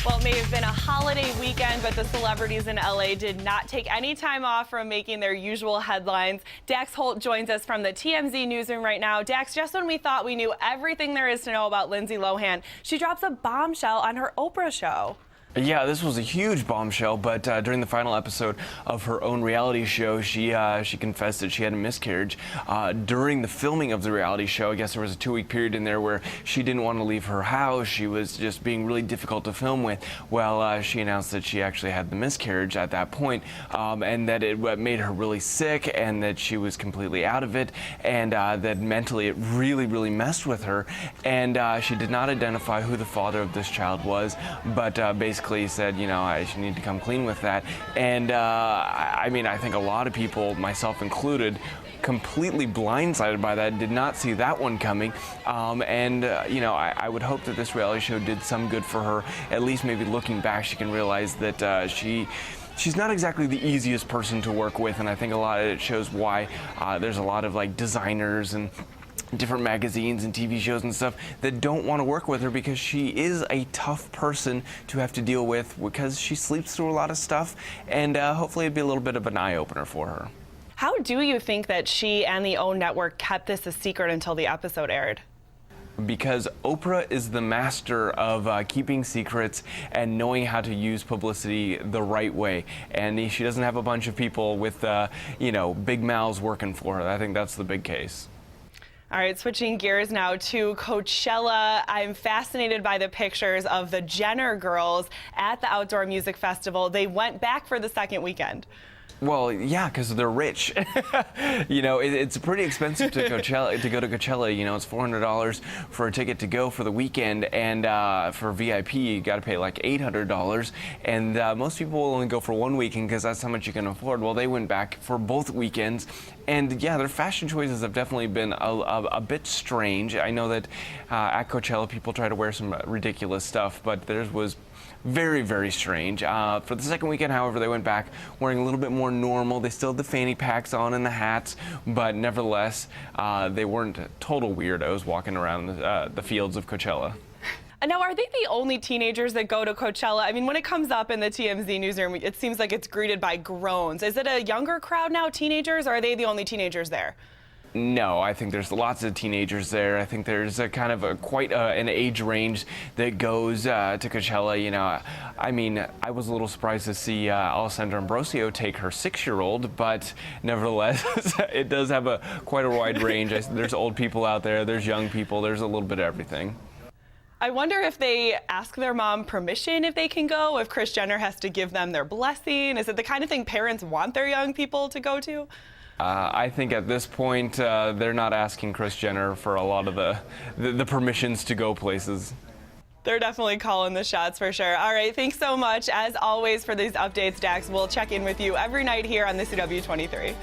Well, it may have been a holiday weekend, but the celebrities in LA did not take any time off from making their usual headlines. Dax Holt joins us from the TMZ newsroom right now. Dax, just when we thought we knew everything there is to know about Lindsay Lohan, she drops a bombshell on her Oprah show. Yeah, this was a huge bombshell, but during the final episode of her own reality show, she confessed that she had a miscarriage. During the filming of the reality show, I guess there was a 2-week period in there where she didn't want to leave her house. She was just being really difficult to film with. Well, she announced that she actually had the miscarriage at that point, and that it made her really sick, and that she was completely out of it, and that mentally it really, really messed with her. And she did not identify who the father of this child was, but basically said, you know, I should need to come clean with that. And I mean, I think a lot of people, myself included, completely blindsided by that, did not see that one coming. You know, I would hope that this reality show did some good for her. At least maybe looking back, she can realize that she's not exactly the easiest person to work with, and I think a lot of it shows why there's a lot of like designers and different magazines and TV shows and stuff that don't want to work with her, because she is a tough person to have to deal with, because she sleeps through a lot of stuff, and hopefully it'd be a little bit of an eye-opener for her. How do you think that she and the OWN network kept this a secret until the episode aired? Because Oprah is the master of keeping secrets and knowing how to use publicity the right way. And she doesn't have a bunch of people with, you know, big mouths working for her. I think that's the big case. All right, switching gears now to Coachella. I'm fascinated by the pictures of the Jenner girls at the outdoor music festival. They went back for the second weekend. Well, yeah, because they're rich. You know, it's pretty expensive to Coachella, to go to Coachella. You know, it's $400 for a ticket to go for the weekend, and for VIP, you got to pay like $800. And most people will only go for one weekend because that's how much you can afford. Well, they went back for both weekends, and yeah, their fashion choices have definitely been a bit strange. I know that at Coachella, people try to wear some ridiculous stuff, but theirs was very, very strange. For the second weekend, however, they went back wearing a little bit more normal. They still had the fanny packs on and the hats, but nevertheless, they weren't total weirdos walking around the fields of Coachella. And now, are they the only teenagers that go to Coachella? I mean, when it comes up in the TMZ newsroom, it seems like it's greeted by groans. Is it a younger crowd now, teenagers, or are they the only teenagers there? No, I think there's lots of teenagers there. I think there's a kind of quite an age range that goes to Coachella. You know, I mean, I was a little surprised to see Alessandra Ambrosio take her 6-year-old, but nevertheless, it does have quite a wide range. There's old people out there, there's young people, there's a little bit of everything. I wonder if they ask their mom permission if they can go, if Kris Jenner has to give them their blessing. Is it the kind of thing parents want their young people to go to? I think at this point, they're not asking Kris Jenner for a lot of the permissions to go places. They're definitely calling the shots for sure. All right, thanks so much, as always, for these updates, Dax. We'll check in with you every night here on the CW23.